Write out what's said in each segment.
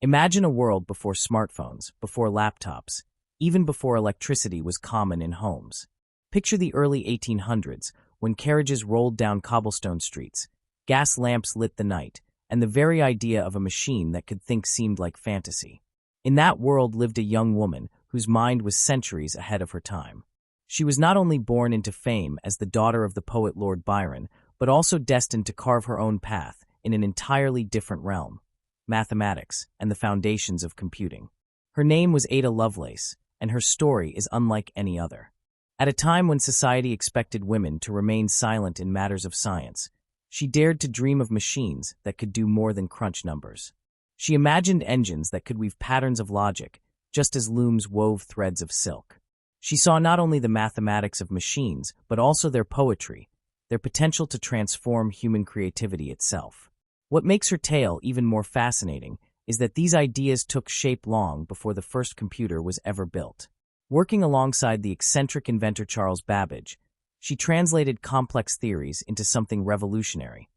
Imagine a world before smartphones, before laptops, even before electricity was common in homes. Picture the early 1800s, when carriages rolled down cobblestone streets, gas lamps lit the night, and the very idea of a machine that could think seemed like fantasy. In that world lived a young woman whose mind was centuries ahead of her time. She was not only born into fame as the daughter of the poet Lord Byron, but also destined to carve her own path in an entirely different realm: mathematics and the foundations of computing. Her name was Ada Lovelace, and her story is unlike any other. At a time when society expected women to remain silent in matters of science, she dared to dream of machines that could do more than crunch numbers. She imagined engines that could weave patterns of logic, just as looms wove threads of silk. She saw not only the mathematics of machines, but also their poetry, their potential to transform human creativity itself. What makes her tale even more fascinating is that these ideas took shape long before the first computer was ever built. Working alongside the eccentric inventor Charles Babbage, she translated complex theories into something revolutionary: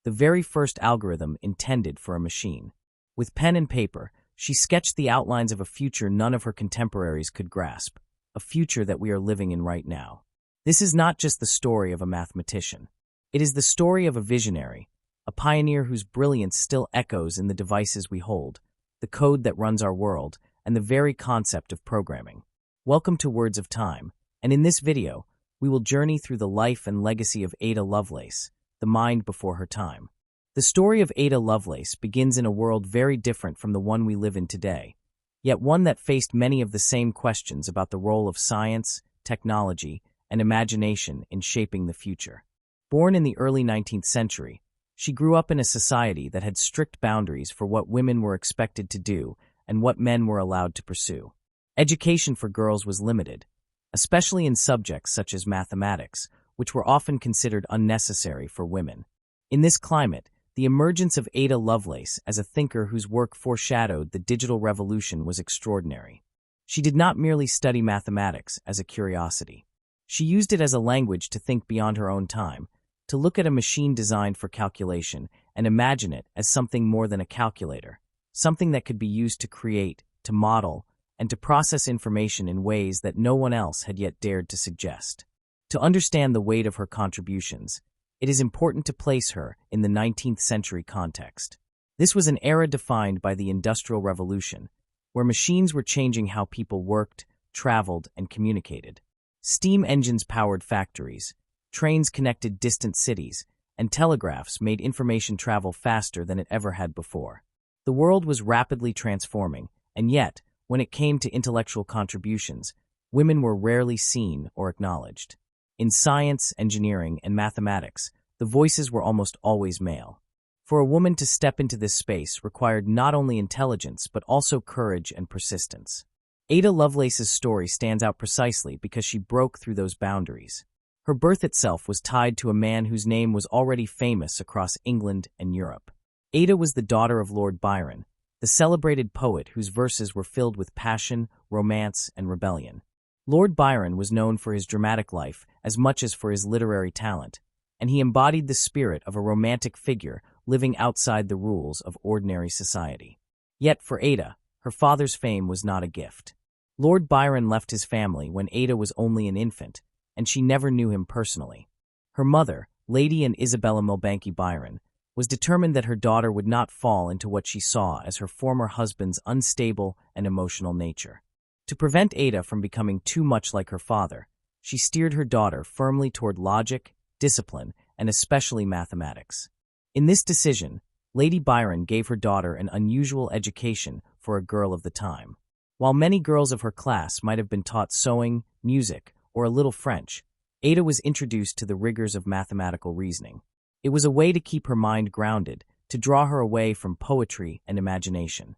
the very first algorithm intended for a machine. With pen and paper, she sketched the outlines of a future none of her contemporaries could grasp, a future that we are living in right now. This is not just the story of a mathematician. It is the story of a visionary, a pioneer whose brilliance still echoes in the devices we hold, the code that runs our world, and the very concept of programming. Welcome to Words of Time, and in this video, we will journey through the life and legacy of Ada Lovelace, the mind before her time. The story of Ada Lovelace begins in a world very different from the one we live in today, yet one that faced many of the same questions about the role of science, technology, and imagination in shaping the future. Born in the early 19th century, she grew up in a society that had strict boundaries for what women were expected to do and what men were allowed to pursue. Education for girls was limited, especially in subjects such as mathematics, which were often considered unnecessary for women. In this climate, the emergence of Ada Lovelace as a thinker whose work foreshadowed the digital revolution was extraordinary. She did not merely study mathematics as a curiosity. She used it as a language to think beyond her own time, to look at a machine designed for calculation and imagine it as something more than a calculator, something that could be used to create, to model, and to process information in ways that no one else had yet dared to suggest. To understand the weight of her contributions, it is important to place her in the 19th century context. This was an era defined by the Industrial Revolution, where machines were changing how people worked, traveled, and communicated. Steam engines powered factories, trains connected distant cities, and telegraphs made information travel faster than it ever had before. The world was rapidly transforming, and yet, when it came to intellectual contributions, women were rarely seen or acknowledged. In science, engineering, and mathematics, the voices were almost always male. For a woman to step into this space required not only intelligence but also courage and persistence. Ada Lovelace's story stands out precisely because she broke through those boundaries. Her birth itself was tied to a man whose name was already famous across England and Europe. Ada was the daughter of Lord Byron, the celebrated poet whose verses were filled with passion, romance, and rebellion. Lord Byron was known for his dramatic life as much as for his literary talent, and he embodied the spirit of a romantic figure living outside the rules of ordinary society. Yet for Ada, her father's fame was not a gift. Lord Byron left his family when Ada was only an infant, and she never knew him personally. Her mother, Lady and Isabella Milbanke Byron, was determined that her daughter would not fall into what she saw as her former husband's unstable and emotional nature. To prevent Ada from becoming too much like her father, she steered her daughter firmly toward logic, discipline, and especially mathematics. In this decision, Lady Byron gave her daughter an unusual education for a girl of the time. While many girls of her class might have been taught sewing, music, or a little French, Ada was introduced to the rigors of mathematical reasoning. It was a way to keep her mind grounded, to draw her away from poetry and imagination.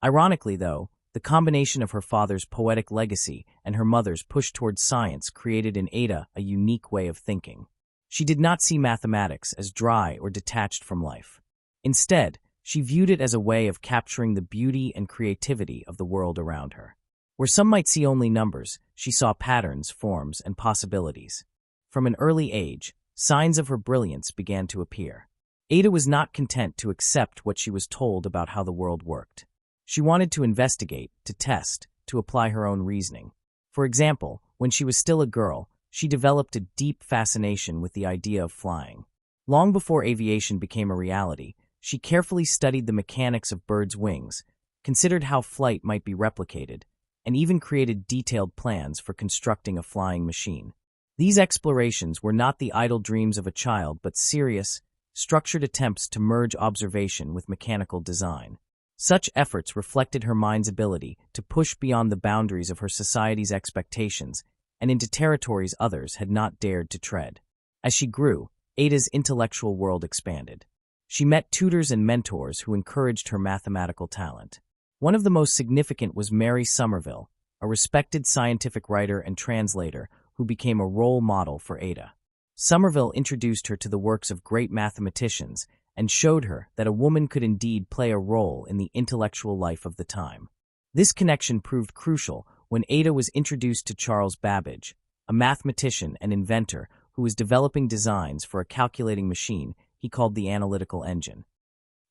Ironically, though, the combination of her father's poetic legacy and her mother's push towards science created in Ada a unique way of thinking. She did not see mathematics as dry or detached from life. Instead, she viewed it as a way of capturing the beauty and creativity of the world around her. Where some might see only numbers, she saw patterns, forms, and possibilities. From an early age, signs of her brilliance began to appear. Ada was not content to accept what she was told about how the world worked. She wanted to investigate, to test, to apply her own reasoning. For example, when she was still a girl, she developed a deep fascination with the idea of flying. Long before aviation became a reality, she carefully studied the mechanics of birds' wings, considered how flight might be replicated, and even created detailed plans for constructing a flying machine. These explorations were not the idle dreams of a child, but serious, structured attempts to merge observation with mechanical design. Such efforts reflected her mind's ability to push beyond the boundaries of her society's expectations and into territories others had not dared to tread. As she grew, Ada's intellectual world expanded. She met tutors and mentors who encouraged her mathematical talent. One of the most significant was Mary Somerville, a respected scientific writer and translator who became a role model for Ada. Somerville introduced her to the works of great mathematicians and showed her that a woman could indeed play a role in the intellectual life of the time. This connection proved crucial when Ada was introduced to Charles Babbage, a mathematician and inventor who was developing designs for a calculating machine he called the analytical engine.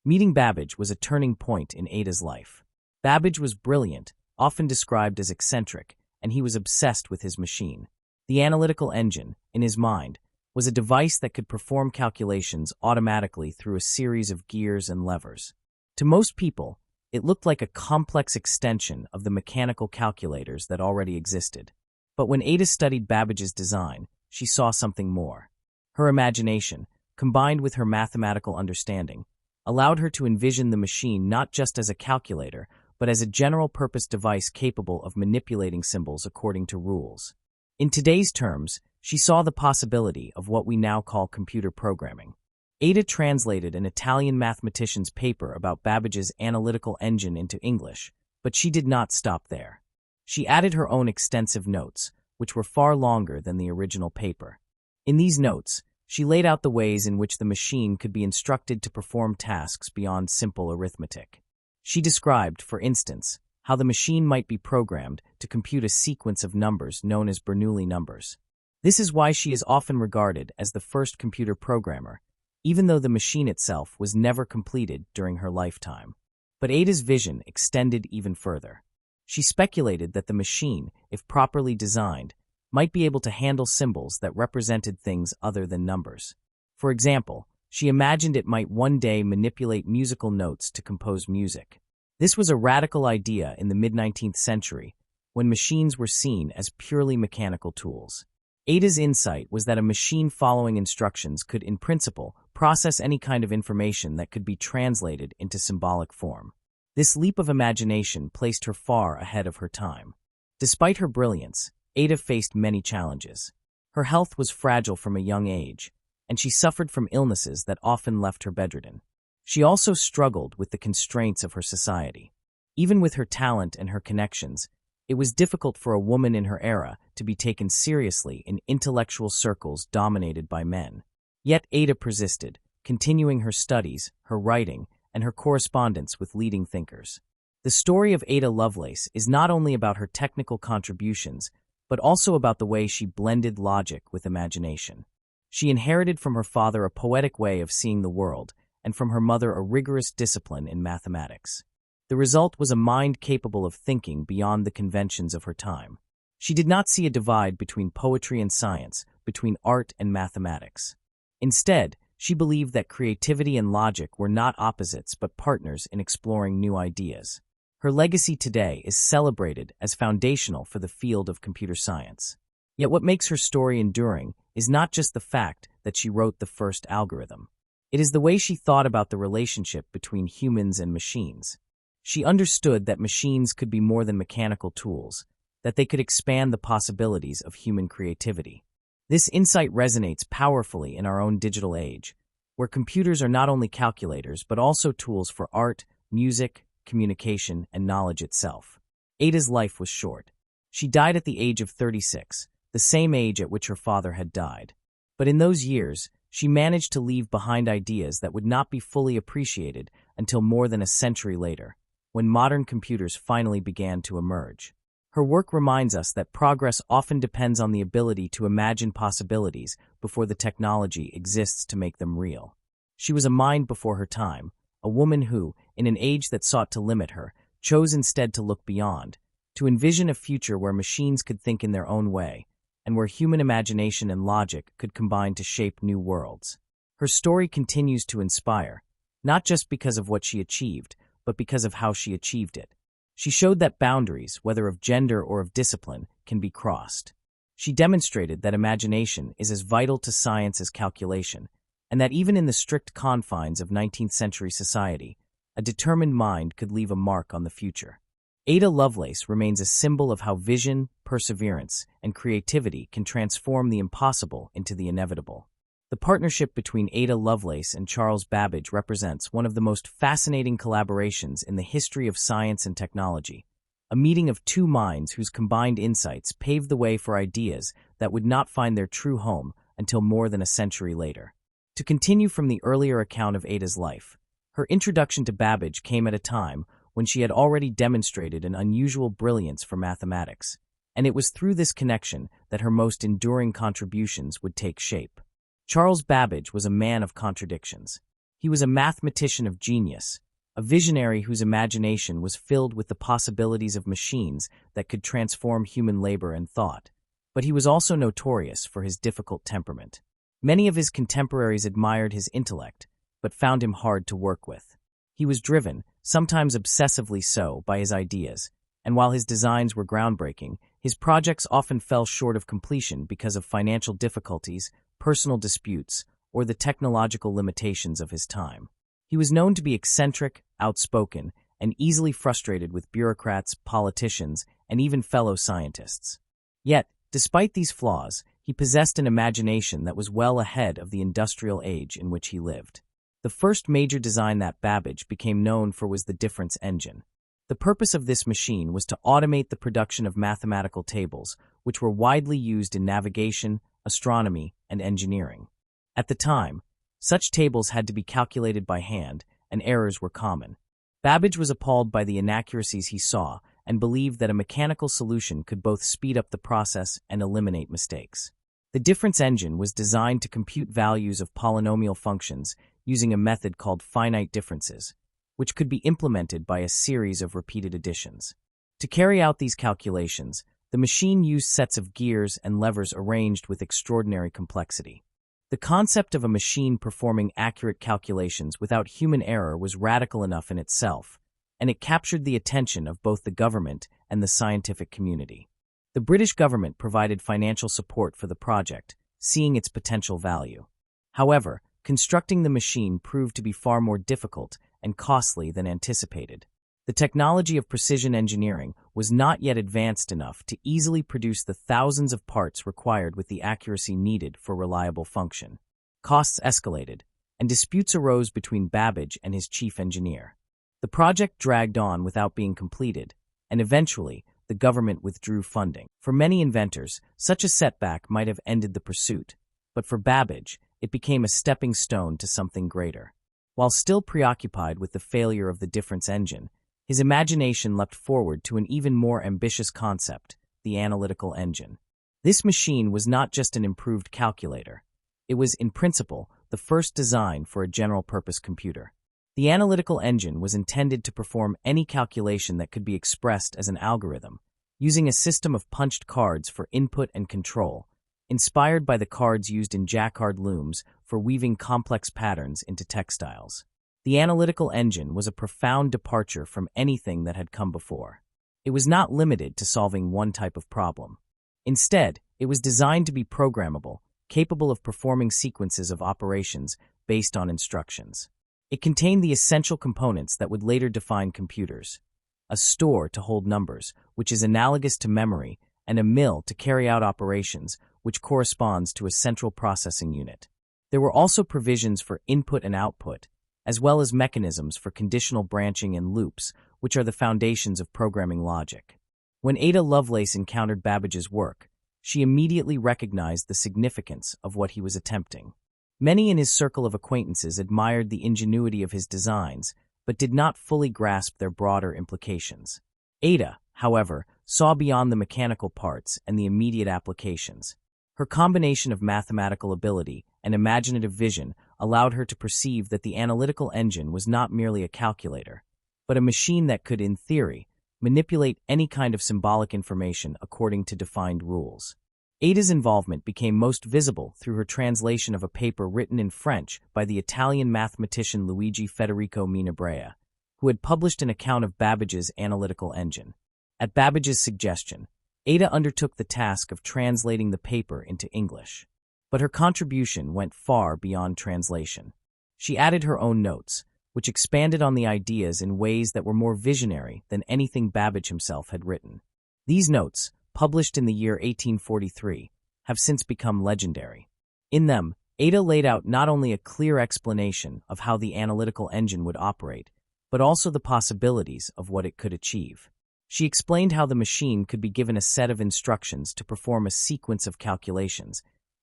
Meeting Babbage was a turning point in Ada's life. Babbage was brilliant, often described as eccentric, and he was obsessed with his machine. The analytical engine, in his mind, was a device that could perform calculations automatically through a series of gears and levers. To most people, it looked like a complex extension of the mechanical calculators that already existed. But when Ada studied Babbage's design, she saw something more. Her imagination, combined with her mathematical understanding, allowed her to envision the machine not just as a calculator, but as a general-purpose device capable of manipulating symbols according to rules. In today's terms, she saw the possibility of what we now call computer programming. Ada translated an Italian mathematician's paper about Babbage's analytical engine into English, but she did not stop there. She added her own extensive notes, which were far longer than the original paper. In these notes, she laid out the ways in which the machine could be instructed to perform tasks beyond simple arithmetic. She described, for instance, how the machine might be programmed to compute a sequence of numbers known as Bernoulli numbers. This is why she is often regarded as the first computer programmer, even though the machine itself was never completed during her lifetime. But Ada's vision extended even further. She speculated that the machine, if properly designed, might be able to handle symbols that represented things other than numbers. For example, she imagined it might one day manipulate musical notes to compose music. This was a radical idea in the mid-19th century, when machines were seen as purely mechanical tools. Ada's insight was that a machine following instructions could, in principle, process any kind of information that could be translated into symbolic form. This leap of imagination placed her far ahead of her time. Despite her brilliance, Ada faced many challenges. Her health was fragile from a young age, and she suffered from illnesses that often left her bedridden. She also struggled with the constraints of her society. Even with her talent and her connections, it was difficult for a woman in her era to be taken seriously in intellectual circles dominated by men. Yet Ada persisted, continuing her studies, her writing, and her correspondence with leading thinkers. The story of Ada Lovelace is not only about her technical contributions, but also about the way she blended logic with imagination. She inherited from her father a poetic way of seeing the world, and from her mother a rigorous discipline in mathematics. The result was a mind capable of thinking beyond the conventions of her time. She did not see a divide between poetry and science, between art and mathematics. Instead, she believed that creativity and logic were not opposites but partners in exploring new ideas. Her legacy today is celebrated as foundational for the field of computer science. Yet what makes her story enduring is not just the fact that she wrote the first algorithm. It is the way she thought about the relationship between humans and machines. She understood that machines could be more than mechanical tools, that they could expand the possibilities of human creativity. This insight resonates powerfully in our own digital age, where computers are not only calculators but also tools for art, music, communication, and knowledge itself. Ada's life was short. She died at the age of 36, the same age at which her father had died. But in those years, she managed to leave behind ideas that would not be fully appreciated until more than a century later, when modern computers finally began to emerge. Her work reminds us that progress often depends on the ability to imagine possibilities before the technology exists to make them real. She was a mind before her time, a woman who, in an age that sought to limit her, chose instead to look beyond, to envision a future where machines could think in their own way, and where human imagination and logic could combine to shape new worlds. Her story continues to inspire, not just because of what she achieved, but because of how she achieved it. She showed that boundaries, whether of gender or of discipline, can be crossed. She demonstrated that imagination is as vital to science as calculation, and that even in the strict confines of 19th-century society, a determined mind could leave a mark on the future. Ada Lovelace remains a symbol of how vision, perseverance, and creativity can transform the impossible into the inevitable. The partnership between Ada Lovelace and Charles Babbage represents one of the most fascinating collaborations in the history of science and technology, a meeting of two minds whose combined insights paved the way for ideas that would not find their true home until more than a century later. To continue from the earlier account of Ada's life, her introduction to Babbage came at a time when she had already demonstrated an unusual brilliance for mathematics, and it was through this connection that her most enduring contributions would take shape. Charles Babbage was a man of contradictions. He was a mathematician of genius, a visionary whose imagination was filled with the possibilities of machines that could transform human labor and thought. But he was also notorious for his difficult temperament. Many of his contemporaries admired his intellect, but found him hard to work with. He was driven, sometimes obsessively so, by his ideas, and while his designs were groundbreaking, his projects often fell short of completion because of financial difficulties, personal disputes, or the technological limitations of his time. He was known to be eccentric, outspoken, and easily frustrated with bureaucrats, politicians, and even fellow scientists. Yet, despite these flaws, he possessed an imagination that was well ahead of the industrial age in which he lived. The first major design that Babbage became known for was the difference engine. The purpose of this machine was to automate the production of mathematical tables, which were widely used in navigation, astronomy, and engineering. At the time, such tables had to be calculated by hand, and errors were common. Babbage was appalled by the inaccuracies he saw and believed that a mechanical solution could both speed up the process and eliminate mistakes. The difference engine was designed to compute values of polynomial functions using a method called finite differences, which could be implemented by a series of repeated additions. To carry out these calculations, the machine used sets of gears and levers arranged with extraordinary complexity. The concept of a machine performing accurate calculations without human error was radical enough in itself, and it captured the attention of both the government and the scientific community. The British government provided financial support for the project, seeing its potential value. However, constructing the machine proved to be far more difficult and costly than anticipated. The technology of precision engineering was not yet advanced enough to easily produce the thousands of parts required with the accuracy needed for reliable function. Costs escalated, and disputes arose between Babbage and his chief engineer. The project dragged on without being completed, and eventually, the government withdrew funding. For many inventors, such a setback might have ended the pursuit, but for Babbage, it became a stepping stone to something greater. While still preoccupied with the failure of the difference engine, his imagination leapt forward to an even more ambitious concept, the analytical engine. This machine was not just an improved calculator. It was, in principle, the first design for a general-purpose computer. The analytical engine was intended to perform any calculation that could be expressed as an algorithm, using a system of punched cards for input and control, inspired by the cards used in jacquard looms for weaving complex patterns into textiles. The analytical engine was a profound departure from anything that had come before. It was not limited to solving one type of problem. Instead, it was designed to be programmable, capable of performing sequences of operations based on instructions. It contained the essential components that would later define computers: a store to hold numbers, which is analogous to memory, and a mill to carry out operations, which corresponds to a central processing unit. There were also provisions for input and output, as well as mechanisms for conditional branching and loops, which are the foundations of programming logic. When Ada Lovelace encountered Babbage's work, she immediately recognized the significance of what he was attempting. Many in his circle of acquaintances admired the ingenuity of his designs, but did not fully grasp their broader implications. Ada, however, saw beyond the mechanical parts and the immediate applications. Her combination of mathematical ability and imaginative vision allowed her to perceive that the analytical engine was not merely a calculator, but a machine that could, in theory, manipulate any kind of symbolic information according to defined rules. Ada's involvement became most visible through her translation of a paper written in French by the Italian mathematician Luigi Federico Minabrea, who had published an account of Babbage's analytical engine. At Babbage's suggestion, Ada undertook the task of translating the paper into English. But her contribution went far beyond translation. She added her own notes, which expanded on the ideas in ways that were more visionary than anything Babbage himself had written. These notes, published in the year 1843, have since become legendary. In them, Ada laid out not only a clear explanation of how the analytical engine would operate, but also the possibilities of what it could achieve. She explained how the machine could be given a set of instructions to perform a sequence of calculations,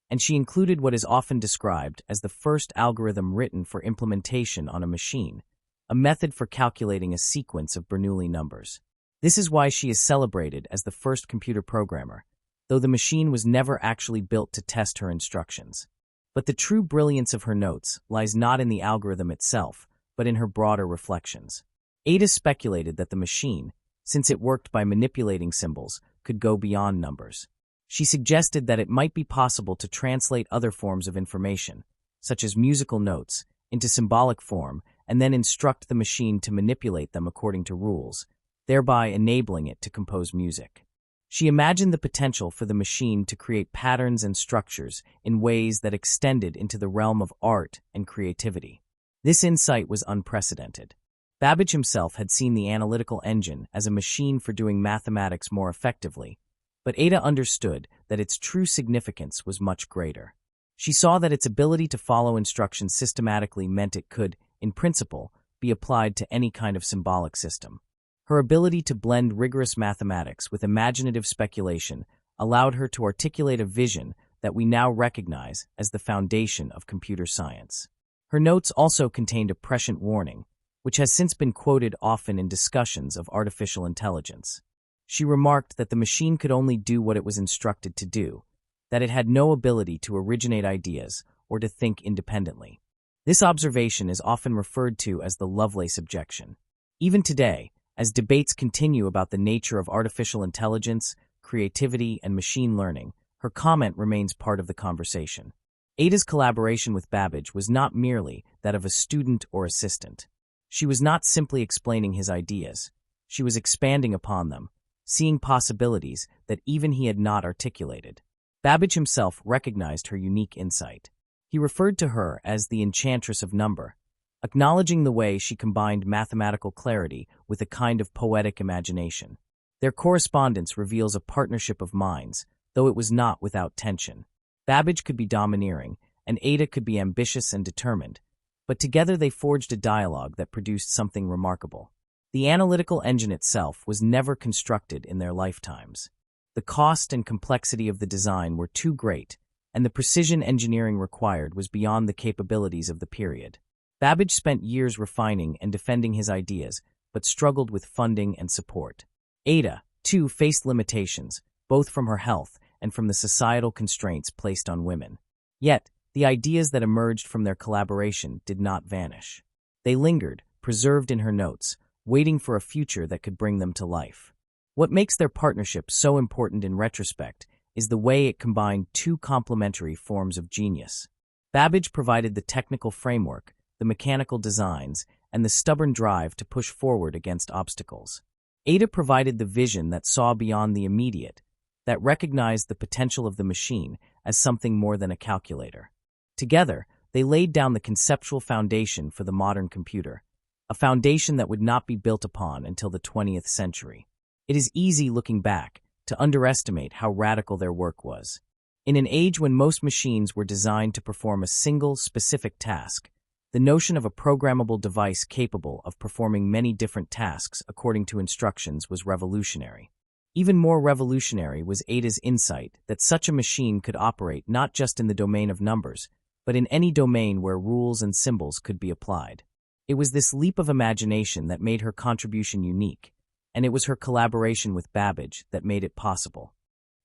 and she included what is often described as the first algorithm written for implementation on a machine, a method for calculating a sequence of Bernoulli numbers. This is why she is celebrated as the first computer programmer, though the machine was never actually built to test her instructions. But the true brilliance of her notes lies not in the algorithm itself, but in her broader reflections. Ada speculated that the machine, since it worked by manipulating symbols, could go beyond numbers. She suggested that it might be possible to translate other forms of information, such as musical notes, into symbolic form and then instruct the machine to manipulate them according to rules, thereby enabling it to compose music. She imagined the potential for the machine to create patterns and structures in ways that extended into the realm of art and creativity. This insight was unprecedented. Babbage himself had seen the analytical engine as a machine for doing mathematics more effectively, but Ada understood that its true significance was much greater. She saw that its ability to follow instructions systematically meant it could, in principle, be applied to any kind of symbolic system. Her ability to blend rigorous mathematics with imaginative speculation allowed her to articulate a vision that we now recognize as the foundation of computer science. Her notes also contained a prescient warning, which has since been quoted often in discussions of artificial intelligence. She remarked that the machine could only do what it was instructed to do, that it had no ability to originate ideas or to think independently. This observation is often referred to as the Lovelace objection. Even today, as debates continue about the nature of artificial intelligence, creativity, and machine learning, her comment remains part of the conversation. Ada's collaboration with Babbage was not merely that of a student or assistant. She was not simply explaining his ideas. She was expanding upon them, seeing possibilities that even he had not articulated. Babbage himself recognized her unique insight. He referred to her as the enchantress of number, acknowledging the way she combined mathematical clarity with a kind of poetic imagination. Their correspondence reveals a partnership of minds, though it was not without tension. Babbage could be domineering, and Ada could be ambitious and determined, but together they forged a dialogue that produced something remarkable. The analytical engine itself was never constructed in their lifetimes. The cost and complexity of the design were too great, and the precision engineering required was beyond the capabilities of the period. Babbage spent years refining and defending his ideas, but struggled with funding and support. Ada, too, faced limitations, both from her health and from the societal constraints placed on women. Yet, the ideas that emerged from their collaboration did not vanish. They lingered, preserved in her notes, waiting for a future that could bring them to life. What makes their partnership so important in retrospect is the way it combined two complementary forms of genius. Babbage provided the technical framework, the mechanical designs, and the stubborn drive to push forward against obstacles. Ada provided the vision that saw beyond the immediate, that recognized the potential of the machine as something more than a calculator. Together, they laid down the conceptual foundation for the modern computer, a foundation that would not be built upon until the 20th century. It is easy, looking back, to underestimate how radical their work was. In an age when most machines were designed to perform a single, specific task, the notion of a programmable device capable of performing many different tasks according to instructions was revolutionary. Even more revolutionary was Ada's insight that such a machine could operate not just in the domain of numbers, but in any domain where rules and symbols could be applied. It was this leap of imagination that made her contribution unique, and it was her collaboration with Babbage that made it possible.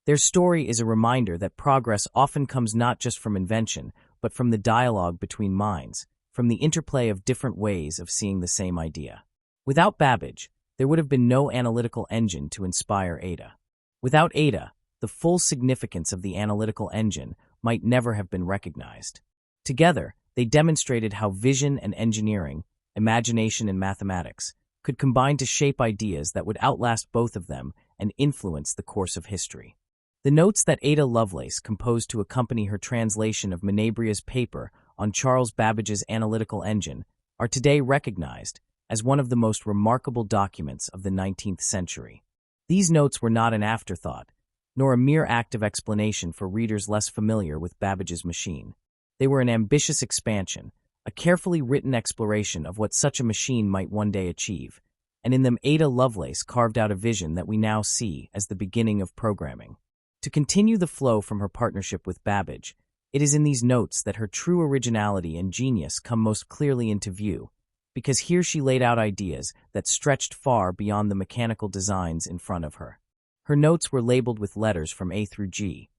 Their story is a reminder that progress often comes not just from invention, but from the dialogue between minds, from the interplay of different ways of seeing the same idea. Without Babbage, there would have been no analytical engine to inspire Ada. Without Ada, the full significance of the analytical engine might never have been recognized. Together, they demonstrated how vision and engineering, imagination and mathematics, could combine to shape ideas that would outlast both of them and influence the course of history. The notes that Ada Lovelace composed to accompany her translation of Menabre's paper on Charles Babbage's analytical engine are today recognized as one of the most remarkable documents of the 19th century. These notes were not an afterthought, nor a mere act of explanation for readers less familiar with Babbage's machine. They were an ambitious expansion, a carefully written exploration of what such a machine might one day achieve, and in them Ada Lovelace carved out a vision that we now see as the beginning of programming. To continue the flow from her partnership with Babbage, it is in these notes that her true originality and genius come most clearly into view, because here she laid out ideas that stretched far beyond the mechanical designs in front of her. Her notes were labeled with letters from A through G,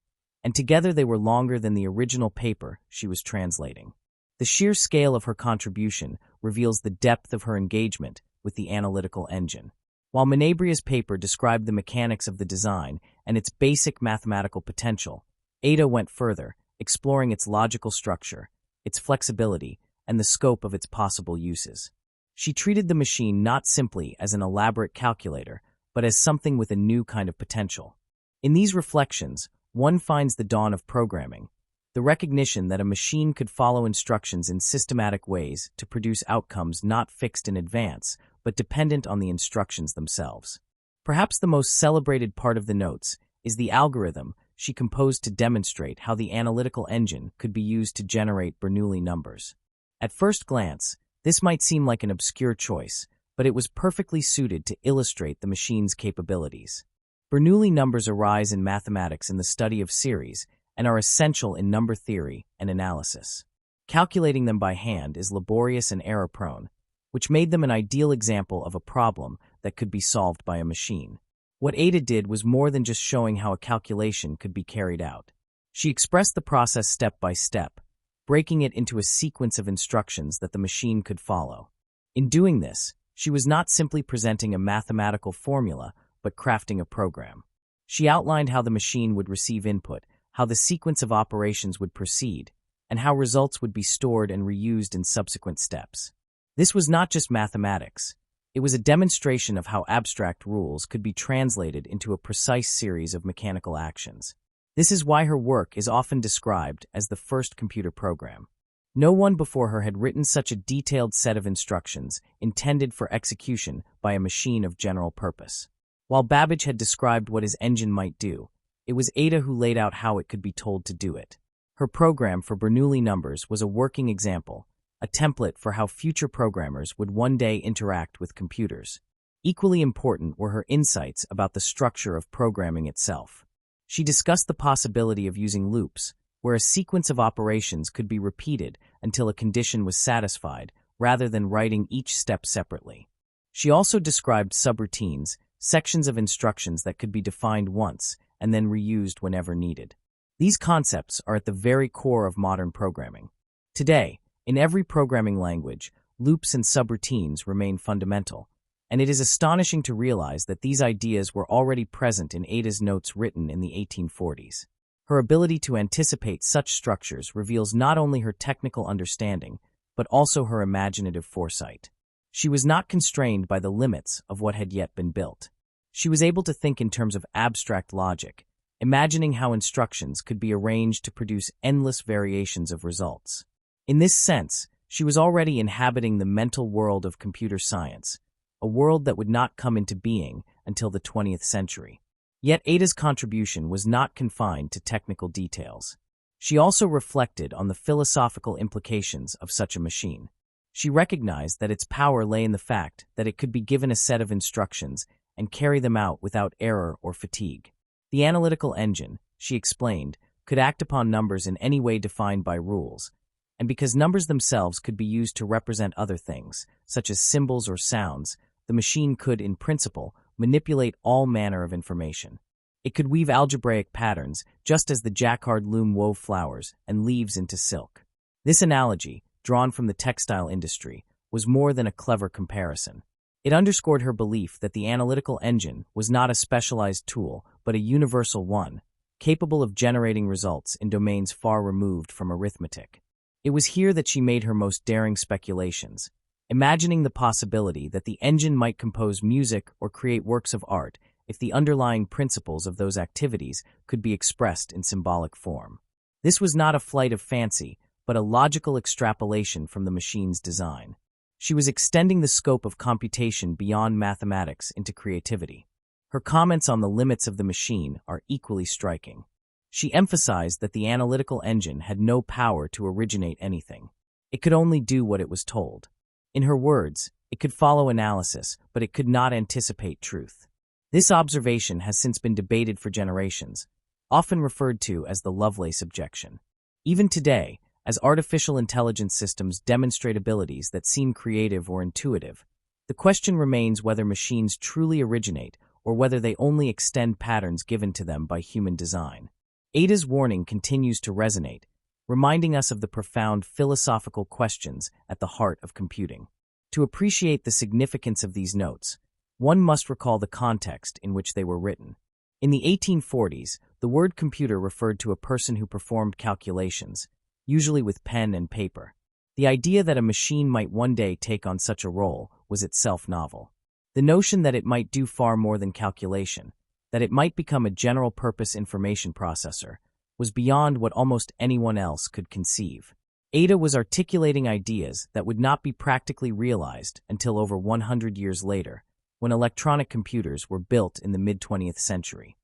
and together they were longer than the original paper she was translating. The sheer scale of her contribution reveals the depth of her engagement with the analytical engine. While Menabre's paper described the mechanics of the design and its basic mathematical potential, Ada went further, exploring its logical structure, its flexibility, and the scope of its possible uses. She treated the machine not simply as an elaborate calculator, but as something with a new kind of potential. In these reflections, one finds the dawn of programming, the recognition that a machine could follow instructions in systematic ways to produce outcomes not fixed in advance, but dependent on the instructions themselves. Perhaps the most celebrated part of the notes is the algorithm she composed to demonstrate how the analytical engine could be used to generate Bernoulli numbers. At first glance, this might seem like an obscure choice, but it was perfectly suited to illustrate the machine's capabilities. Bernoulli numbers arise in mathematics in the study of series and are essential in number theory and analysis. Calculating them by hand is laborious and error-prone, which made them an ideal example of a problem that could be solved by a machine. What Ada did was more than just showing how a calculation could be carried out. She expressed the process step by step, breaking it into a sequence of instructions that the machine could follow. In doing this, she was not simply presenting a mathematical formula, but crafting a program. She outlined how the machine would receive input, how the sequence of operations would proceed, and how results would be stored and reused in subsequent steps. This was not just mathematics. It was a demonstration of how abstract rules could be translated into a precise series of mechanical actions. This is why her work is often described as the first computer program. No one before her had written such a detailed set of instructions intended for execution by a machine of general purpose. While Babbage had described what his engine might do, it was Ada who laid out how it could be told to do it. Her program for Bernoulli numbers was a working example, a template for how future programmers would one day interact with computers. Equally important were her insights about the structure of programming itself. She discussed the possibility of using loops, where a sequence of operations could be repeated until a condition was satisfied, rather than writing each step separately. She also described subroutines, sections of instructions that could be defined once and then reused whenever needed. These concepts are at the very core of modern programming. Today, in every programming language, loops and subroutines remain fundamental, and it is astonishing to realize that these ideas were already present in Ada's notes written in the 1840s. Her ability to anticipate such structures reveals not only her technical understanding, but also her imaginative foresight. She was not constrained by the limits of what had yet been built. She was able to think in terms of abstract logic, imagining how instructions could be arranged to produce endless variations of results. In this sense, she was already inhabiting the mental world of computer science, a world that would not come into being until the 20th century. Yet Ada's contribution was not confined to technical details. She also reflected on the philosophical implications of such a machine. She recognized that its power lay in the fact that it could be given a set of instructions and carry them out without error or fatigue. The analytical engine, she explained, could act upon numbers in any way defined by rules, and because numbers themselves could be used to represent other things, such as symbols or sounds, the machine could, in principle, manipulate all manner of information. It could weave algebraic patterns, just as the jacquard loom wove flowers and leaves into silk. This analogy, drawn from the textile industry, was more than a clever comparison. It underscored her belief that the analytical engine was not a specialized tool, but a universal one, capable of generating results in domains far removed from arithmetic. It was here that she made her most daring speculations, imagining the possibility that the engine might compose music or create works of art if the underlying principles of those activities could be expressed in symbolic form. This was not a flight of fancy, but a logical extrapolation from the machine's design. She was extending the scope of computation beyond mathematics into creativity. Her comments on the limits of the machine are equally striking. She emphasized that the analytical engine had no power to originate anything. It could only do what it was told. In her words, it could follow analysis, but it could not anticipate truth. This observation has since been debated for generations, often referred to as the Lovelace objection. Even today, as artificial intelligence systems demonstrate abilities that seem creative or intuitive, the question remains whether machines truly originate or whether they only extend patterns given to them by human design. Ada's warning continues to resonate, reminding us of the profound philosophical questions at the heart of computing. To appreciate the significance of these notes, one must recall the context in which they were written. In the 1840s, the word computer referred to a person who performed calculations, usually with pen and paper. The idea that a machine might one day take on such a role was itself novel. The notion that it might do far more than calculation, that it might become a general-purpose information processor, was beyond what almost anyone else could conceive. Ada was articulating ideas that would not be practically realized until over 100 years later, when electronic computers were built in the mid-20th century.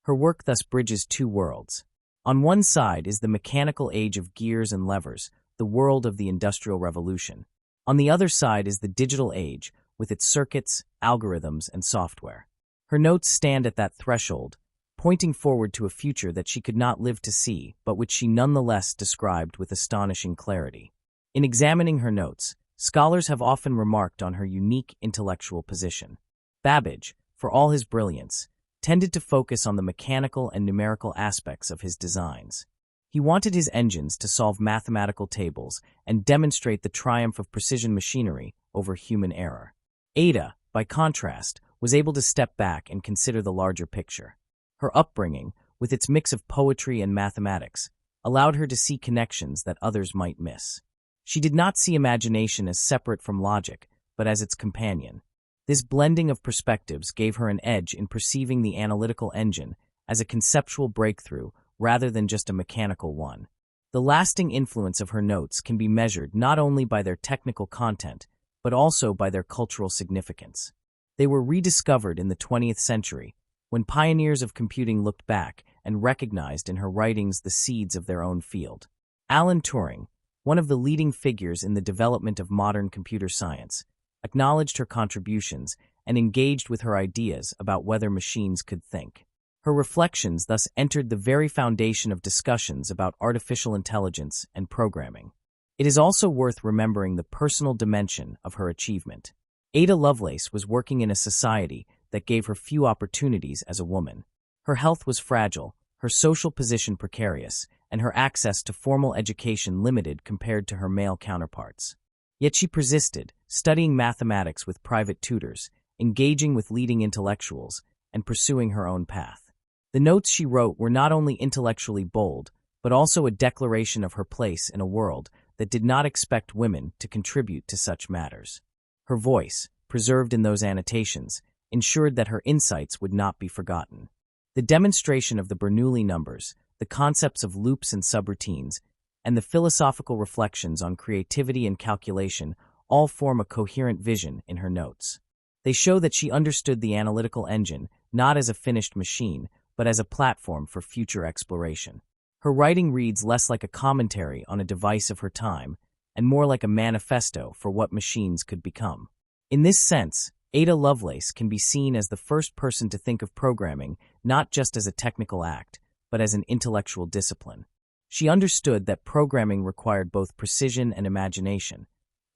Her work thus bridges two worlds. On one side is the mechanical age of gears and levers, the world of the Industrial Revolution. On the other side is the digital age, with its circuits, algorithms, and software. Her notes stand at that threshold, pointing forward to a future that she could not live to see, but which she nonetheless described with astonishing clarity. In examining her notes, scholars have often remarked on her unique intellectual position. Babbage, for all his brilliance, tended to focus on the mechanical and numerical aspects of his designs. He wanted his engines to solve mathematical tables and demonstrate the triumph of precision machinery over human error. Ada, by contrast, was able to step back and consider the larger picture. Her upbringing, with its mix of poetry and mathematics, allowed her to see connections that others might miss. She did not see imagination as separate from logic, but as its companion. This blending of perspectives gave her an edge in perceiving the analytical engine as a conceptual breakthrough rather than just a mechanical one. The lasting influence of her notes can be measured not only by their technical content, but also by their cultural significance. They were rediscovered in the 20th century, when pioneers of computing looked back and recognized in her writings the seeds of their own field. Alan Turing, one of the leading figures in the development of modern computer science, acknowledged her contributions and engaged with her ideas about whether machines could think. Her reflections thus entered the very foundation of discussions about artificial intelligence and programming. It is also worth remembering the personal dimension of her achievement. Ada Lovelace was working in a society that gave her few opportunities as a woman. Her health was fragile, her social position precarious, and her access to formal education limited compared to her male counterparts. Yet she persisted, studying mathematics with private tutors, engaging with leading intellectuals, and pursuing her own path. The notes she wrote were not only intellectually bold, but also a declaration of her place in a world that did not expect women to contribute to such matters. Her voice, preserved in those annotations, ensured that her insights would not be forgotten. The demonstration of the Bernoulli numbers, the concepts of loops and subroutines, and the philosophical reflections on creativity and calculation all form a coherent vision in her notes. They show that she understood the analytical engine not as a finished machine, but as a platform for future exploration. Her writing reads less like a commentary on a device of her time and more like a manifesto for what machines could become. In this sense, Ada Lovelace can be seen as the first person to think of programming not just as a technical act, but as an intellectual discipline. She understood that programming required both precision and imagination,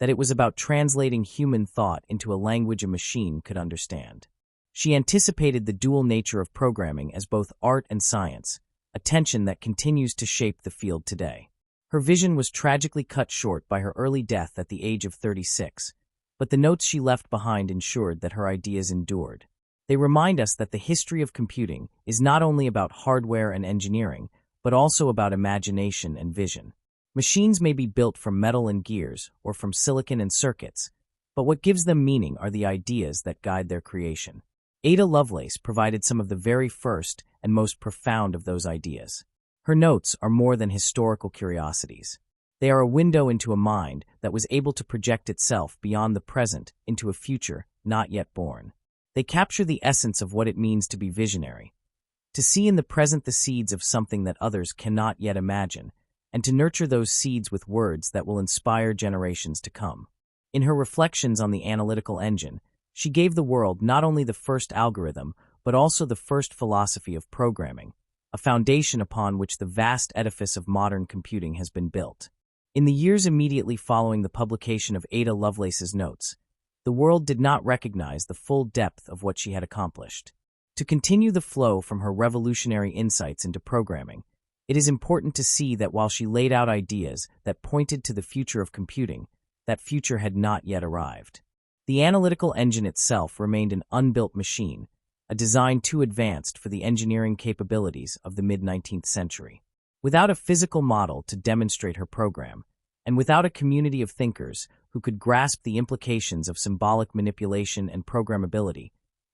that it was about translating human thought into a language a machine could understand. She anticipated the dual nature of programming as both art and science, a tension that continues to shape the field today. Her vision was tragically cut short by her early death at the age of 36, but the notes she left behind ensured that her ideas endured. They remind us that the history of computing is not only about hardware and engineering, but also about imagination and vision. Machines may be built from metal and gears, or from silicon and circuits, but what gives them meaning are the ideas that guide their creation. Ada Lovelace provided some of the very first and most profound of those ideas. Her notes are more than historical curiosities. They are a window into a mind that was able to project itself beyond the present into a future not yet born. They capture the essence of what it means to be visionary, to see in the present the seeds of something that others cannot yet imagine, and to nurture those seeds with words that will inspire generations to come. In her reflections on the analytical engine, she gave the world not only the first algorithm, but also the first philosophy of programming, a foundation upon which the vast edifice of modern computing has been built. In the years immediately following the publication of Ada Lovelace's notes, the world did not recognize the full depth of what she had accomplished. To continue the flow from her revolutionary insights into programming, it is important to see that while she laid out ideas that pointed to the future of computing, that future had not yet arrived. The analytical engine itself remained an unbuilt machine, a design too advanced for the engineering capabilities of the mid-19th century. Without a physical model to demonstrate her program, and without a community of thinkers who could grasp the implications of symbolic manipulation and programmability,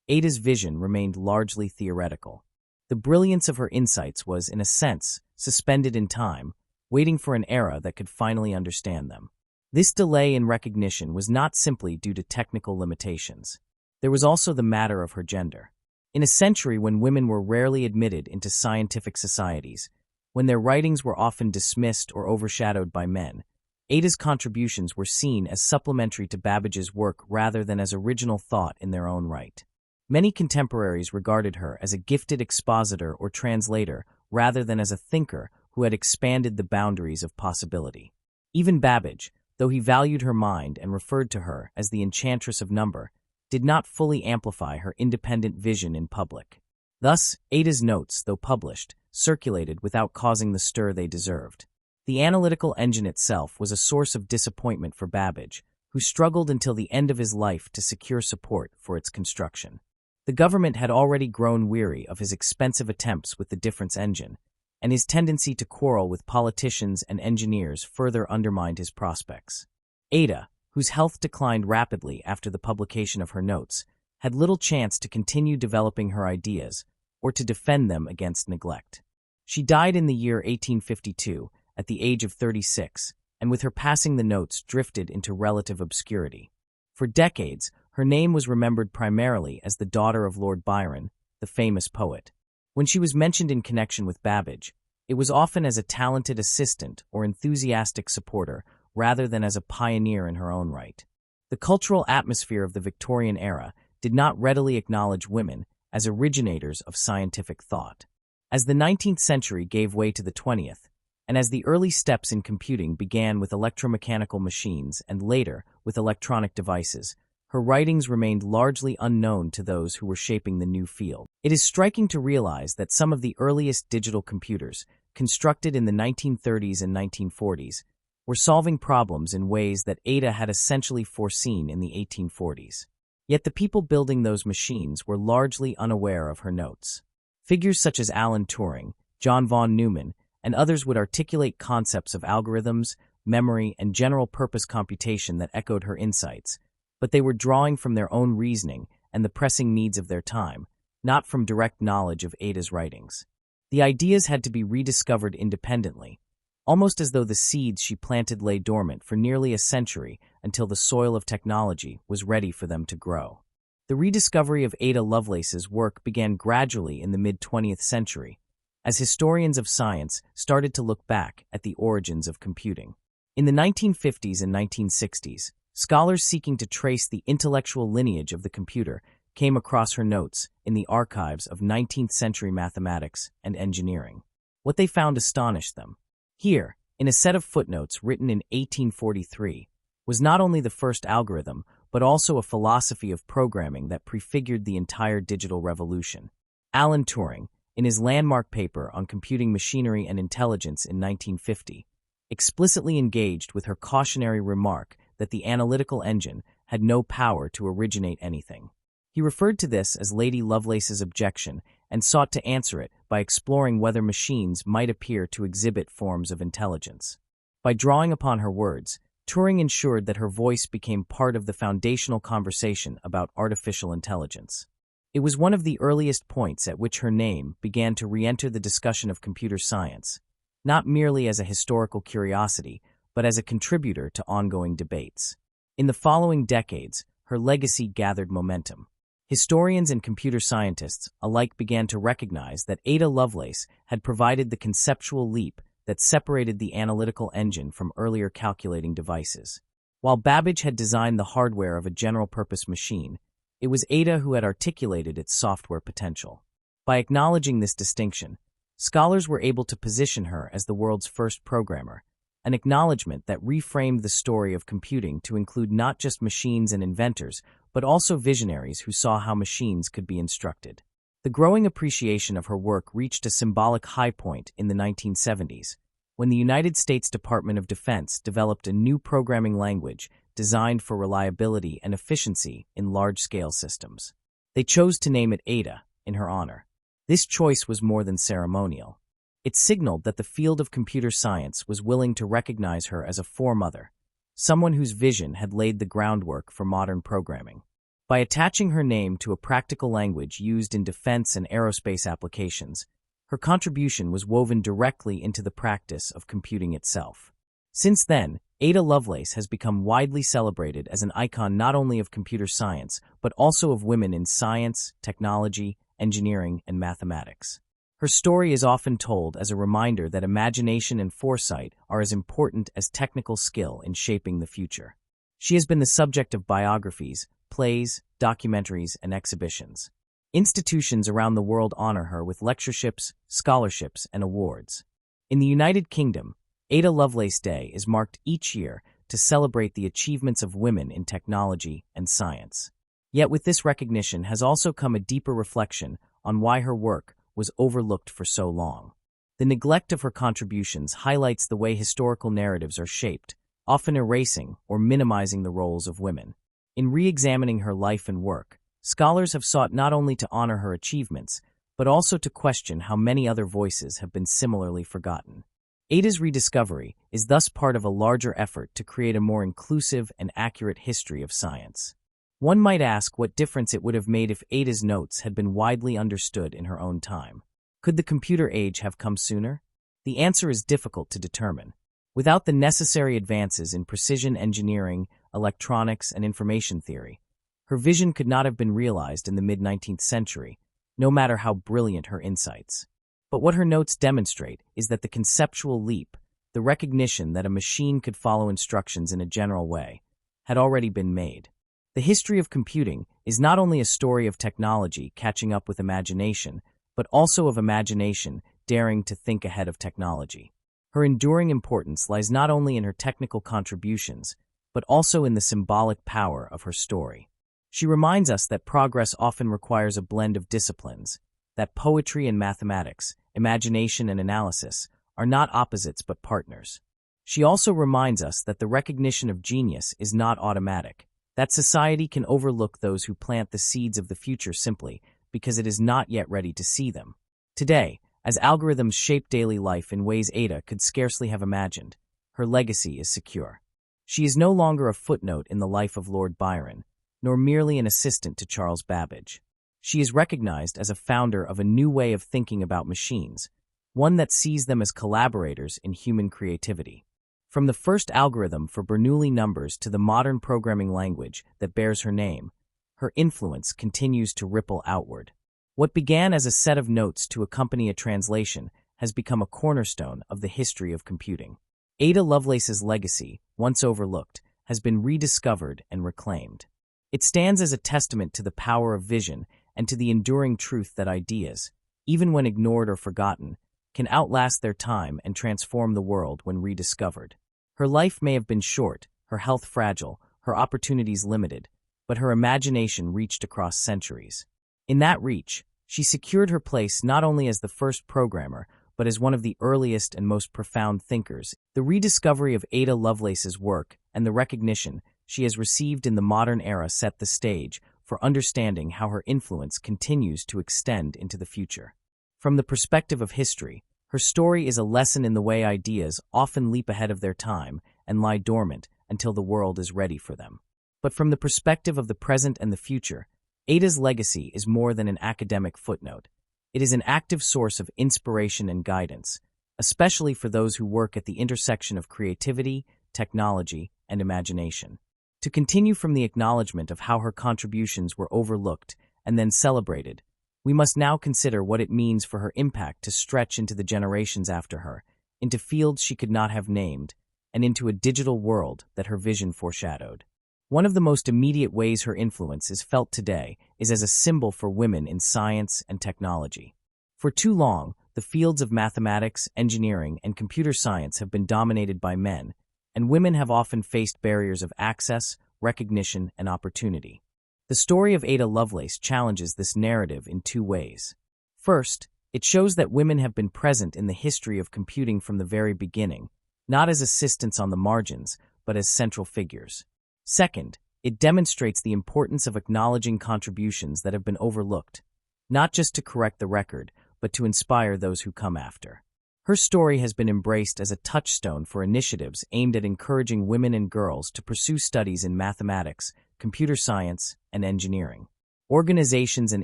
Ada's vision remained largely theoretical. The brilliance of her insights was, in a sense, suspended in time, waiting for an era that could finally understand them. This delay in recognition was not simply due to technical limitations. There was also the matter of her gender. In a century when women were rarely admitted into scientific societies, when their writings were often dismissed or overshadowed by men, Ada's contributions were seen as supplementary to Babbage's work rather than as original thought in their own right. Many contemporaries regarded her as a gifted expositor or translator rather than as a thinker who had expanded the boundaries of possibility. Even Babbage, though he valued her mind and referred to her as the enchantress of number, did not fully amplify her independent vision in public. Thus, Ada's notes, though published, circulated without causing the stir they deserved. The analytical engine itself was a source of disappointment for Babbage, who struggled until the end of his life to secure support for its construction. The government had already grown weary of his expensive attempts with the difference engine, and his tendency to quarrel with politicians and engineers further undermined his prospects. Ada, whose health declined rapidly after the publication of her notes, had little chance to continue developing her ideas or to defend them against neglect. She died in the year 1852 at the age of 36, and with her passing the notes drifted into relative obscurity. For decades, her name was remembered primarily as the daughter of Lord Byron, the famous poet. When she was mentioned in connection with Babbage, it was often as a talented assistant or enthusiastic supporter rather than as a pioneer in her own right. The cultural atmosphere of the Victorian era did not readily acknowledge women as originators of scientific thought. As the 19th century gave way to the 20th, and as the early steps in computing began with electromechanical machines and later with electronic devices, her writings remained largely unknown to those who were shaping the new field. It is striking to realize that some of the earliest digital computers, constructed in the 1930s and 1940s, were solving problems in ways that Ada had essentially foreseen in the 1840s. Yet the people building those machines were largely unaware of her notes. Figures such as Alan Turing, John von Neumann, and others would articulate concepts of algorithms, memory, and general-purpose computation that echoed her insights, but they were drawing from their own reasoning and the pressing needs of their time, not from direct knowledge of Ada's writings. The ideas had to be rediscovered independently, almost as though the seeds she planted lay dormant for nearly a century until the soil of technology was ready for them to grow. The rediscovery of Ada Lovelace's work began gradually in the mid-20th century, as historians of science started to look back at the origins of computing. In the 1950s and 1960s, scholars seeking to trace the intellectual lineage of the computer came across her notes in the archives of 19th-century mathematics and engineering. What they found astonished them. Here, in a set of footnotes written in 1843, was not only the first algorithm, but also a philosophy of programming that prefigured the entire digital revolution. Alan Turing, in his landmark paper on computing machinery and intelligence in 1950, explicitly engaged with her cautionary remark that the analytical engine, had no power to originate anything. He referred to this as Lady Lovelace's objection and sought to answer it by exploring whether machines might appear to exhibit forms of intelligence. By drawing upon her words, Turing ensured that her voice became part of the foundational conversation about artificial intelligence. It was one of the earliest points at which her name began to re-enter the discussion of computer science, not merely as a historical curiosity, but as a contributor to ongoing debates. In the following decades, her legacy gathered momentum. Historians and computer scientists alike began to recognize that Ada Lovelace had provided the conceptual leap that separated the analytical engine from earlier calculating devices. While Babbage had designed the hardware of a general-purpose machine, it was Ada who had articulated its software potential. By acknowledging this distinction, scholars were able to position her as the world's first programmer, an acknowledgement that reframed the story of computing to include not just machines and inventors, but also visionaries who saw how machines could be instructed. The growing appreciation of her work reached a symbolic high point in the 1970s, when the United States Department of Defense developed a new programming language designed for reliability and efficiency in large-scale systems. They chose to name it Ada in her honor. This choice was more than ceremonial. It signaled that the field of computer science was willing to recognize her as a foremother, someone whose vision had laid the groundwork for modern programming. By attaching her name to a practical language used in defense and aerospace applications, her contribution was woven directly into the practice of computing itself. Since then, Ada Lovelace has become widely celebrated as an icon not only of computer science, but also of women in science, technology, engineering, and mathematics. Her story is often told as a reminder that imagination and foresight are as important as technical skill in shaping the future. She has been the subject of biographies, plays, documentaries, and exhibitions. Institutions around the world honor her with lectureships, scholarships, and awards. In the United Kingdom, Ada Lovelace Day is marked each year to celebrate the achievements of women in technology and science. Yet with this recognition has also come a deeper reflection on why her work was overlooked for so long. The neglect of her contributions highlights the way historical narratives are shaped, often erasing or minimizing the roles of women. In re-examining her life and work, scholars have sought not only to honor her achievements, but also to question how many other voices have been similarly forgotten. Ada's rediscovery is thus part of a larger effort to create a more inclusive and accurate history of science. One might ask what difference it would have made if Ada's notes had been widely understood in her own time. Could the computer age have come sooner? The answer is difficult to determine. Without the necessary advances in precision engineering, electronics, and information theory, her vision could not have been realized in the mid-19th century, no matter how brilliant her insights. But what her notes demonstrate is that the conceptual leap, the recognition that a machine could follow instructions in a general way, had already been made. The history of computing is not only a story of technology catching up with imagination, but also of imagination daring to think ahead of technology. Her enduring importance lies not only in her technical contributions, but also in the symbolic power of her story. She reminds us that progress often requires a blend of disciplines, that poetry and mathematics, imagination and analysis, are not opposites but partners. She also reminds us that the recognition of genius is not automatic, that society can overlook those who plant the seeds of the future simply because it is not yet ready to see them. Today, as algorithms shape daily life in ways Ada could scarcely have imagined, her legacy is secure. She is no longer a footnote in the life of Lord Byron, nor merely an assistant to Charles Babbage. She is recognized as a founder of a new way of thinking about machines, one that sees them as collaborators in human creativity. From the first algorithm for Bernoulli numbers to the modern programming language that bears her name, her influence continues to ripple outward. What began as a set of notes to accompany a translation has become a cornerstone of the history of computing. Ada Lovelace's legacy, once overlooked, has been rediscovered and reclaimed. It stands as a testament to the power of vision and to the enduring truth that ideas, even when ignored or forgotten, can outlast their time and transform the world when rediscovered. Her life may have been short, her health fragile, her opportunities limited, but her imagination reached across centuries. In that reach, she secured her place not only as the first programmer, but as one of the earliest and most profound thinkers. The rediscovery of Ada Lovelace's work and the recognition she has received in the modern era set the stage for understanding how her influence continues to extend into the future. From the perspective of history, her story is a lesson in the way ideas often leap ahead of their time and lie dormant until the world is ready for them. But from the perspective of the present and the future, Ada's legacy is more than an academic footnote. It is an active source of inspiration and guidance, especially for those who work at the intersection of creativity, technology, and imagination. To continue from the acknowledgement of how her contributions were overlooked and then celebrated, we must now consider what it means for her impact to stretch into the generations after her, into fields she could not have named, and into a digital world that her vision foreshadowed. One of the most immediate ways her influence is felt today is as a symbol for women in science and technology. For too long, the fields of mathematics, engineering, and computer science have been dominated by men, and women have often faced barriers of access, recognition, and opportunity. The story of Ada Lovelace challenges this narrative in two ways. First, it shows that women have been present in the history of computing from the very beginning, not as assistants on the margins, but as central figures. Second, it demonstrates the importance of acknowledging contributions that have been overlooked, not just to correct the record, but to inspire those who come after. Her story has been embraced as a touchstone for initiatives aimed at encouraging women and girls to pursue studies in mathematics, computer science, and engineering. Organizations and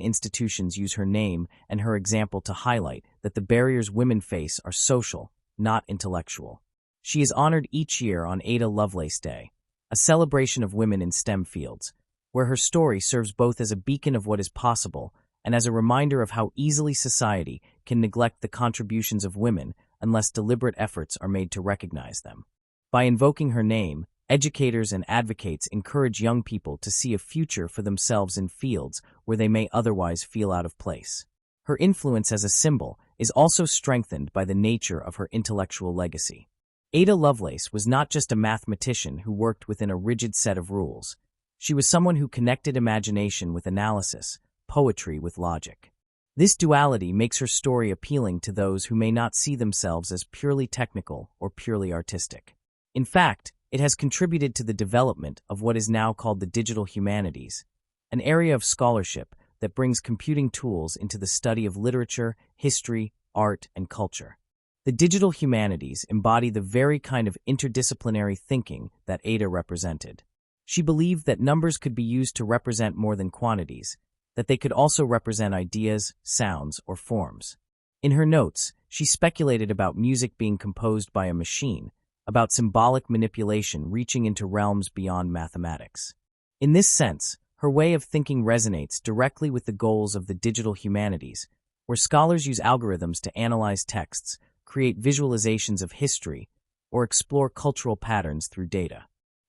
institutions use her name and her example to highlight that the barriers women face are social, not intellectual. She is honored each year on Ada Lovelace Day, a celebration of women in STEM fields, where her story serves both as a beacon of what is possible and as a reminder of how easily society can neglect the contributions of women unless deliberate efforts are made to recognize them. By invoking her name, educators and advocates encourage young people to see a future for themselves in fields where they may otherwise feel out of place. Her influence as a symbol is also strengthened by the nature of her intellectual legacy. Ada Lovelace was not just a mathematician who worked within a rigid set of rules. She was someone who connected imagination with analysis, poetry with logic. This duality makes her story appealing to those who may not see themselves as purely technical or purely artistic. In fact, it has contributed to the development of what is now called the digital humanities, an area of scholarship that brings computing tools into the study of literature, history, art, and culture. The digital humanities embody the very kind of interdisciplinary thinking that Ada represented. She believed that numbers could be used to represent more than quantities, that they could also represent ideas, sounds, or forms. In her notes, she speculated about music being composed by a machine, about symbolic manipulation reaching into realms beyond mathematics. In this sense, her way of thinking resonates directly with the goals of the digital humanities, where scholars use algorithms to analyze texts, create visualizations of history, or explore cultural patterns through data.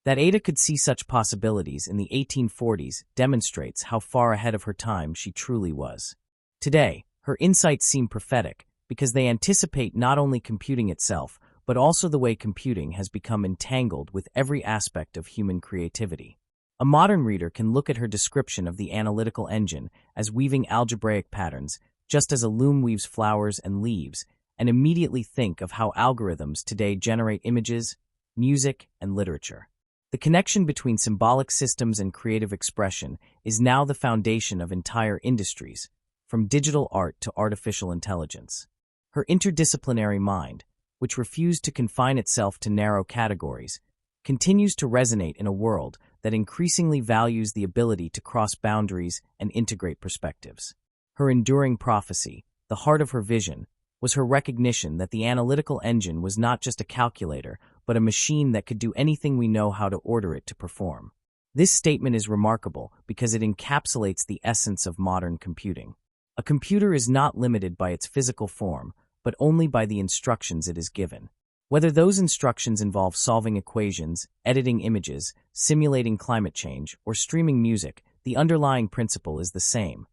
That Ada could see such possibilities in the 1840s demonstrates how far ahead of her time she truly was. Today, her insights seem prophetic because they anticipate not only computing itself, but also the way computing has become entangled with every aspect of human creativity. A modern reader can look at her description of the analytical engine as weaving algebraic patterns, just as a loom weaves flowers and leaves, and immediately think of how algorithms today generate images, music, and literature. The connection between symbolic systems and creative expression is now the foundation of entire industries, from digital art to artificial intelligence. Her interdisciplinary mind, which refused to confine itself to narrow categories, continues to resonate in a world that increasingly values the ability to cross boundaries and integrate perspectives. Her enduring prophecy, the heart of her vision, was her recognition that the analytical engine was not just a calculator, but a machine that could do anything we know how to order it to perform. This statement is remarkable because it encapsulates the essence of modern computing. A computer is not limited by its physical form, but only by the instructions it is given. Whether those instructions involve solving equations, editing images, simulating climate change, or streaming music, the underlying principle is the same.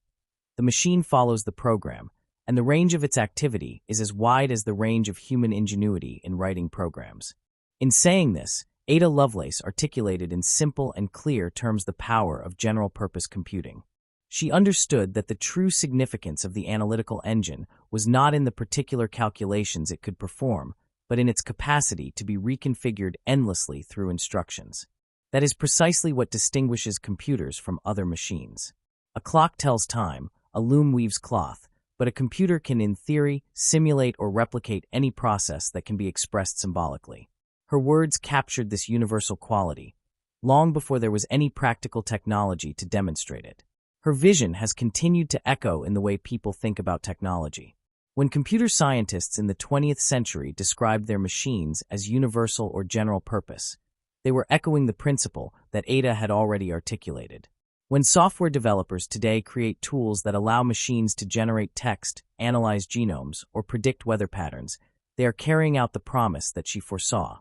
The machine follows the program, and the range of its activity is as wide as the range of human ingenuity in writing programs. In saying this, Ada Lovelace articulated in simple and clear terms the power of general-purpose computing. She understood that the true significance of the analytical engine was not in the particular calculations it could perform, but in its capacity to be reconfigured endlessly through instructions. That is precisely what distinguishes computers from other machines. A clock tells time, a loom weaves cloth, but a computer can, in theory, simulate or replicate any process that can be expressed symbolically. Her words captured this universal quality, long before there was any practical technology to demonstrate it. Her vision has continued to echo in the way people think about technology. When computer scientists in the 20th century described their machines as universal or general purpose, they were echoing the principle that Ada had already articulated. When software developers today create tools that allow machines to generate text, analyze genomes, or predict weather patterns, they are carrying out the promise that she foresaw.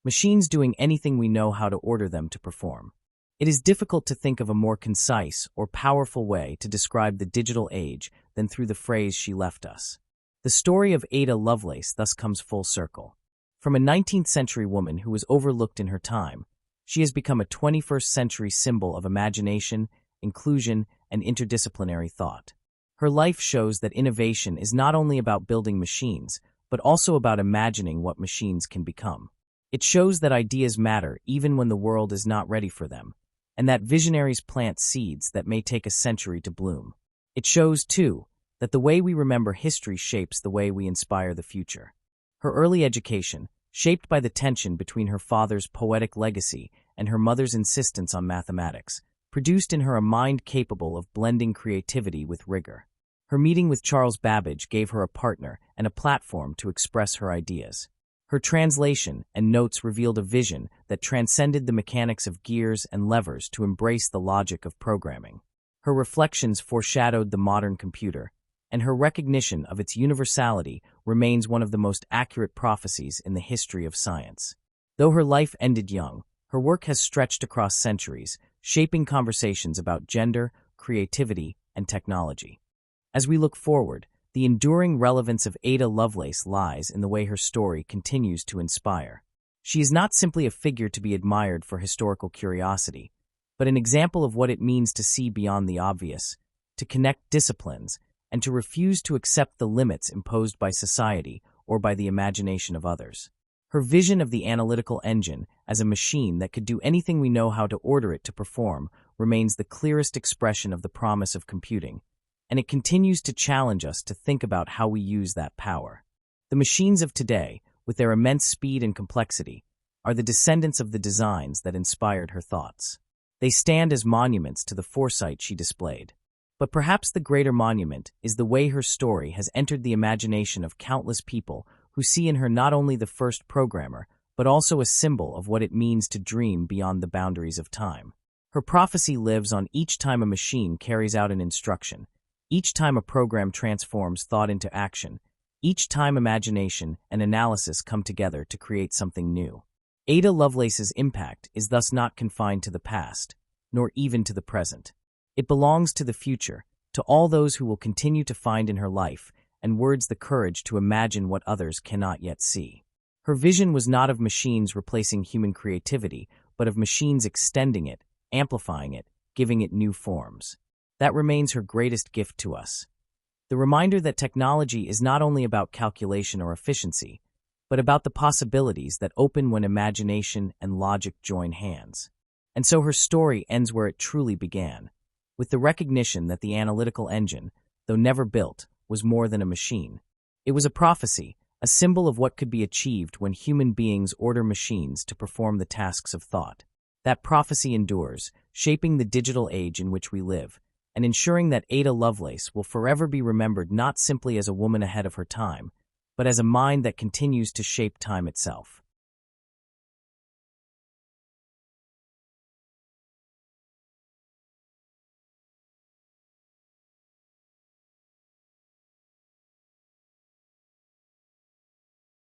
Machines doing anything we know how to order them to perform. It is difficult to think of a more concise or powerful way to describe the digital age than through the phrase she left us. The story of Ada Lovelace thus comes full circle. From a 19th century woman who was overlooked in her time, she has become a 21st century symbol of imagination, inclusion, and interdisciplinary thought. Her life shows that innovation is not only about building machines, but also about imagining what machines can become. It shows that ideas matter even when the world is not ready for them, and that visionaries plant seeds that may take a century to bloom. It shows, too, that the way we remember history shapes the way we inspire the future. Her early education, shaped by the tension between her father's poetic legacy and her mother's insistence on mathematics, produced in her a mind capable of blending creativity with rigor. Her meeting with Charles Babbage gave her a partner and a platform to express her ideas. Her translation and notes revealed a vision that transcended the mechanics of gears and levers to embrace the logic of programming. Her reflections foreshadowed the modern computer, and her recognition of its universality remains one of the most accurate prophecies in the history of science. Though her life ended young, her work has stretched across centuries, shaping conversations about gender, creativity, and technology. As we look forward, the enduring relevance of Ada Lovelace lies in the way her story continues to inspire. She is not simply a figure to be admired for historical curiosity, but an example of what it means to see beyond the obvious, to connect disciplines, and to refuse to accept the limits imposed by society or by the imagination of others. Her vision of the analytical engine as a machine that could do anything we know how to order it to perform remains the clearest expression of the promise of computing, and it continues to challenge us to think about how we use that power. The machines of today, with their immense speed and complexity, are the descendants of the designs that inspired her thoughts. They stand as monuments to the foresight she displayed. But perhaps the greater monument is the way her story has entered the imagination of countless people who see in her not only the first programmer, but also a symbol of what it means to dream beyond the boundaries of time. Her prophecy lives on each time a machine carries out an instruction, each time a program transforms thought into action, each time imagination and analysis come together to create something new. Ada Lovelace's impact is thus not confined to the past, nor even to the present. It belongs to the future, to all those who will continue to find in her life and words the courage to imagine what others cannot yet see. Her vision was not of machines replacing human creativity, but of machines extending it, amplifying it, giving it new forms. That remains her greatest gift to us. The reminder that technology is not only about calculation or efficiency, but about the possibilities that open when imagination and logic join hands. And so her story ends where it truly began, with the recognition that the analytical engine, though never built, was more than a machine. It was a prophecy, a symbol of what could be achieved when human beings order machines to perform the tasks of thought. That prophecy endures, shaping the digital age in which we live, and ensuring that Ada Lovelace will forever be remembered not simply as a woman ahead of her time, but as a mind that continues to shape time itself.